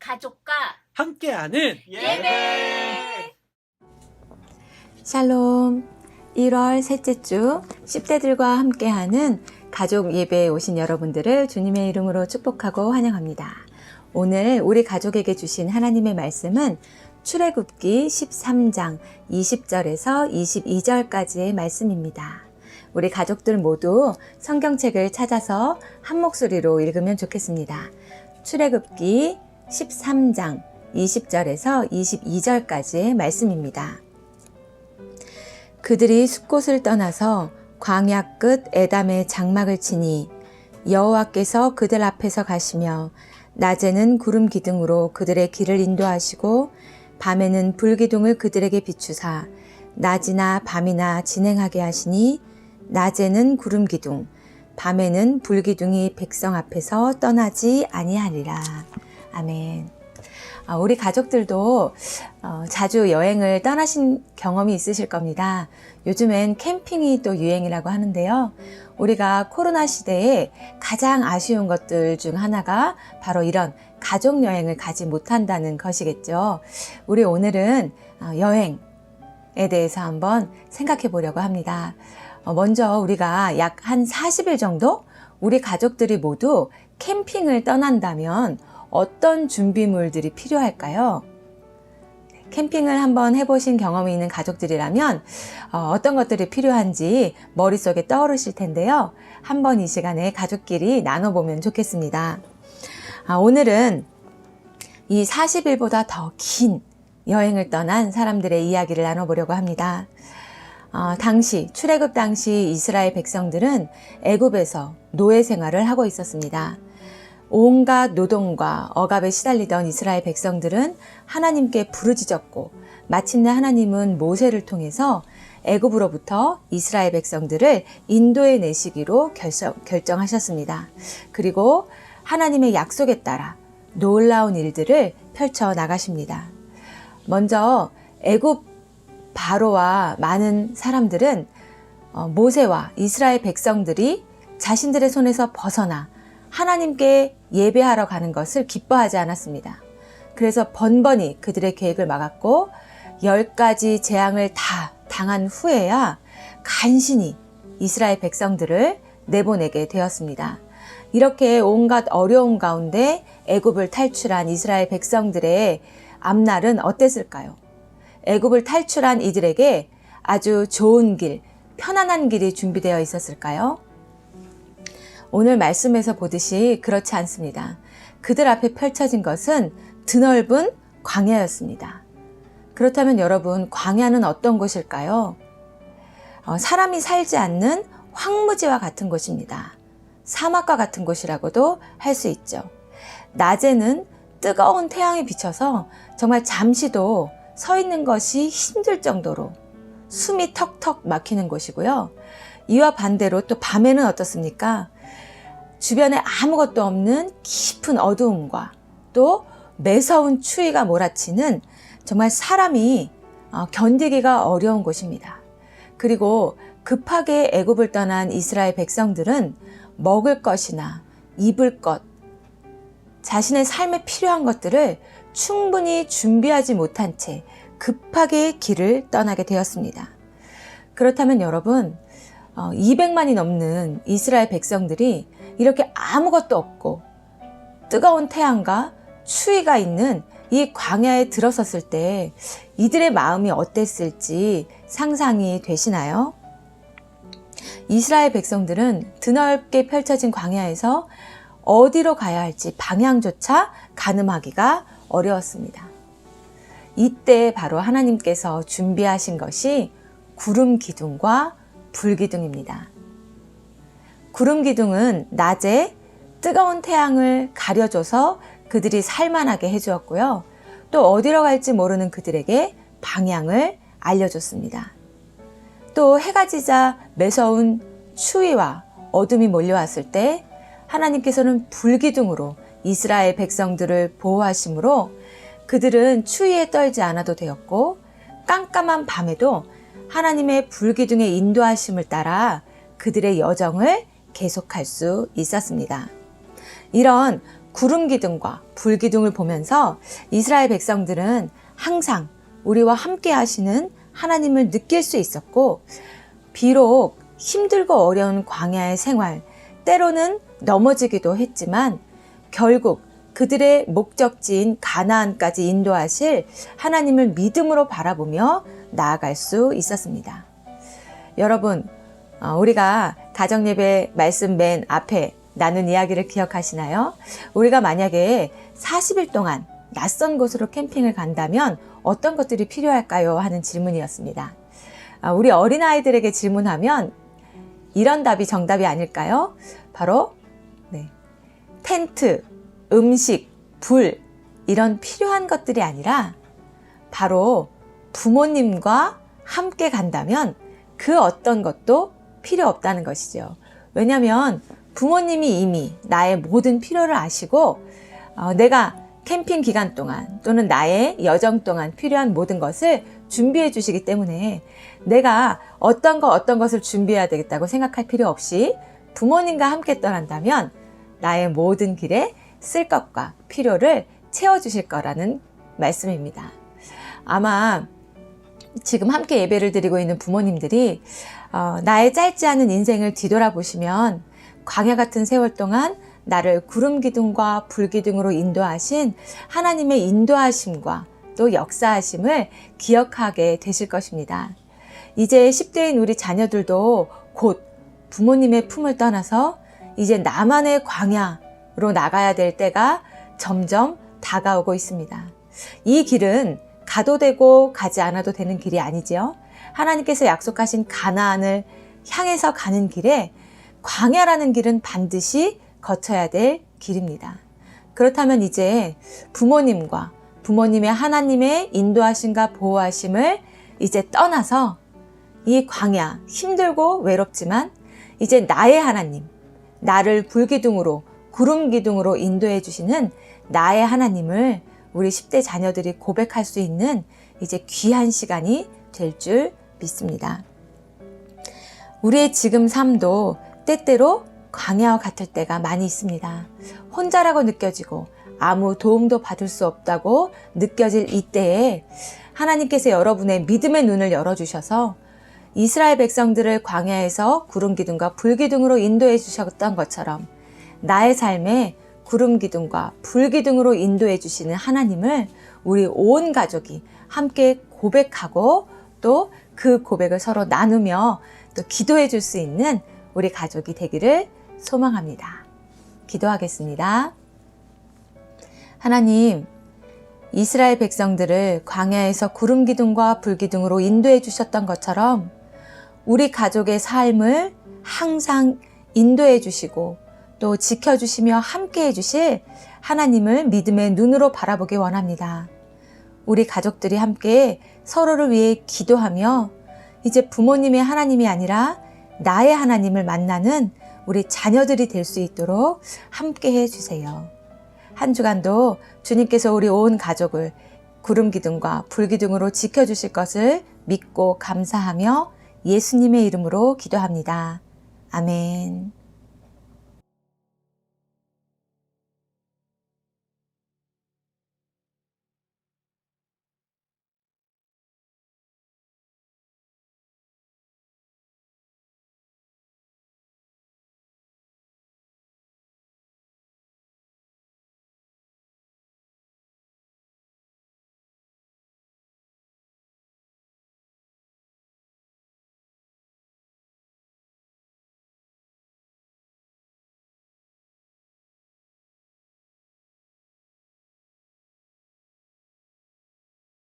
가족과 함께하는 예배. 샬롬. 1월 셋째 주 10대들과 함께하는 가족 예배에 오신 여러분들을 주님의 이름으로 축복하고 환영합니다. 오늘 우리 가족에게 주신 하나님의 말씀은 출애굽기 13장 20절에서 22절까지의 말씀입니다. 우리 가족들 모두 성경책을 찾아서 한 목소리로 읽으면 좋겠습니다. 출애굽기 13장 20절에서 22절까지의 말씀입니다. 그들이 숲곳을 떠나서 광야 끝 에담의 장막을 치니 여호와께서 그들 앞에서 가시며 낮에는 구름 기둥으로 그들의 길을 인도하시고 밤에는 불 기둥을 그들에게 비추사 낮이나 밤이나 진행하게 하시니 낮에는 구름 기둥, 밤에는 불 기둥이 백성 앞에서 떠나지 아니하리라. 아멘. 우리 가족들도 자주 여행을 떠나신 경험이 있으실 겁니다. 요즘엔 캠핑이 또 유행이라고 하는데요. 우리가 코로나 시대에 가장 아쉬운 것들 중 하나가 바로 이런 가족 여행을 가지 못한다는 것이겠죠. 우리 오늘은 여행에 대해서 한번 생각해 보려고 합니다. 먼저 우리가 약 한 40일 정도 우리 가족들이 모두 캠핑을 떠난다면 어떤 준비물들이 필요할까요? 캠핑을 한번 해보신 경험이 있는 가족들이라면 어떤 것들이 필요한지 머릿속에 떠오르실 텐데요. 한번 이 시간에 가족끼리 나눠보면 좋겠습니다. 오늘은 이 40일보다 더 긴 여행을 떠난 사람들의 이야기를 나눠보려고 합니다. 출애굽 당시 이스라엘 백성들은 애굽에서 노예 생활을 하고 있었습니다. 온갖 노동과 억압에 시달리던 이스라엘 백성들은 하나님께 부르짖었고 마침내 하나님은 모세를 통해서 애굽으로부터 이스라엘 백성들을 인도해 내시기로 결정하셨습니다. 그리고 하나님의 약속에 따라 놀라운 일들을 펼쳐 나가십니다. 먼저 애굽 바로와 많은 사람들은 모세와 이스라엘 백성들이 자신들의 손에서 벗어나 하나님께 예배하러 가는 것을 기뻐하지 않았습니다. 그래서 번번이 그들의 계획을 막았고 10가지 재앙을 다 당한 후에야 간신히 이스라엘 백성들을 내보내게 되었습니다. 이렇게 온갖 어려움 가운데 애굽을 탈출한 이스라엘 백성들의 앞날은 어땠을까요? 애굽을 탈출한 이들에게 아주 좋은 길, 편안한 길이 준비되어 있었을까요? 오늘 말씀에서 보듯이 그렇지 않습니다. 그들 앞에 펼쳐진 것은 드넓은 광야였습니다. 그렇다면 여러분, 광야는 어떤 곳일까요? 사람이 살지 않는 황무지와 같은 곳입니다. 사막과 같은 곳이라고도 할 수 있죠. 낮에는 뜨거운 태양이 비쳐서 정말 잠시도 서 있는 것이 힘들 정도로 숨이 턱턱 막히는 곳이고요. 이와 반대로 또 밤에는 어떻습니까? 주변에 아무것도 없는 깊은 어두움과 또 매서운 추위가 몰아치는 정말 사람이 견디기가 어려운 곳입니다. 그리고 급하게 애굽을 떠난 이스라엘 백성들은 먹을 것이나 입을 것, 자신의 삶에 필요한 것들을 충분히 준비하지 못한 채 급하게 길을 떠나게 되었습니다. 그렇다면 여러분, 200만이 넘는 이스라엘 백성들이 이렇게 아무것도 없고 뜨거운 태양과 추위가 있는 이 광야에 들어섰을 때 이들의 마음이 어땠을지 상상이 되시나요? 이스라엘 백성들은 드넓게 펼쳐진 광야에서 어디로 가야 할지 방향조차 가늠하기가 어려웠습니다. 이때 바로 하나님께서 준비하신 것이 구름 기둥과 불 기둥입니다. 구름 기둥은 낮에 뜨거운 태양을 가려줘서 그들이 살만하게 해주었고요. 또 어디로 갈지 모르는 그들에게 방향을 알려줬습니다. 또 해가 지자 매서운 추위와 어둠이 몰려왔을 때 하나님께서는 불 기둥으로 이스라엘 백성들을 보호하심으로 그들은 추위에 떨지 않아도 되었고 깜깜한 밤에도 하나님의 불 기둥의 인도하심을 따라 그들의 여정을 계속할 수 있었습니다. 이런 구름 기둥과 불 기둥을 보면서 이스라엘 백성들은 항상 우리와 함께 하시는 하나님을 느낄 수 있었고, 비록 힘들고 어려운 광야의 생활, 때로는 넘어지기도 했지만 결국 그들의 목적지인 가나안까지 인도하실 하나님을 믿음으로 바라보며 나아갈 수 있었습니다. 여러분, 우리가 가정예배 말씀 맨 앞에 나눈 이야기를 기억하시나요? 우리가 만약에 40일 동안 낯선 곳으로 캠핑을 간다면 어떤 것들이 필요할까요? 하는 질문이었습니다. 우리 어린아이들에게 질문하면 이런 답이 정답이 아닐까요? 바로 텐트, 음식, 불, 이런 필요한 것들이 아니라 바로 부모님과 함께 간다면 그 어떤 것도 필요 없다는 것이죠. 왜냐하면 부모님이 이미 나의 모든 필요를 아시고 내가 캠핑 기간 동안 또는 나의 여정 동안 필요한 모든 것을 준비해 주시기 때문에 내가 어떤 것을 준비해야 되겠다고 생각할 필요 없이 부모님과 함께 떠난다면 나의 모든 길에 쓸 것과 필요를 채워주실 거라는 말씀입니다. 아마 지금 함께 예배를 드리고 있는 부모님들이 나의 짧지 않은 인생을 뒤돌아보시면 광야 같은 세월 동안 나를 구름 기둥과 불 기둥으로 인도하신 하나님의 인도하심과 또 역사하심을 기억하게 되실 것입니다. 이제 10대인 우리 자녀들도 곧 부모님의 품을 떠나서 이제 나만의 광야로 나가야 될 때가 점점 다가오고 있습니다. 이 길은 가도 되고 가지 않아도 되는 길이 아니지요. 하나님께서 약속하신 가나안을 향해서 가는 길에 광야라는 길은 반드시 거쳐야 될 길입니다. 그렇다면 이제 부모님과 부모님의 하나님의 인도하심과 보호하심을 이제 떠나서 이 광야, 힘들고 외롭지만 이제 나의 하나님, 나를 불기둥으로 구름 기둥으로 인도해 주시는 나의 하나님을 우리 10대 자녀들이 고백할 수 있는 이제 귀한 시간이 될 줄 믿습니다. 우리의 지금 삶도 때때로 광야와 같을 때가 많이 있습니다. 혼자라고 느껴지고 아무 도움도 받을 수 없다고 느껴질 이때에 하나님께서 여러분의 믿음의 눈을 열어주셔서 이스라엘 백성들을 광야에서 구름 기둥과 불 기둥으로 인도해 주셨던 것처럼 나의 삶에 구름 기둥과 불 기둥으로 인도해 주시는 하나님을 우리 온 가족이 함께 고백하고 또 그 고백을 서로 나누며 또 기도해 줄 수 있는 우리 가족이 되기를 소망합니다. 기도하겠습니다. 하나님, 이스라엘 백성들을 광야에서 구름 기둥과 불 기둥으로 인도해 주셨던 것처럼 우리 가족의 삶을 항상 인도해 주시고 또 지켜주시며 함께 해주실 하나님을 믿음의 눈으로 바라보기 원합니다. 우리 가족들이 함께 서로를 위해 기도하며 이제 부모님의 하나님이 아니라 나의 하나님을 만나는 우리 자녀들이 될 수 있도록 함께 해주세요. 한 주간도 주님께서 우리 온 가족을 구름 기둥과 불 기둥으로 지켜주실 것을 믿고 감사하며 예수님의 이름으로 기도합니다. 아멘.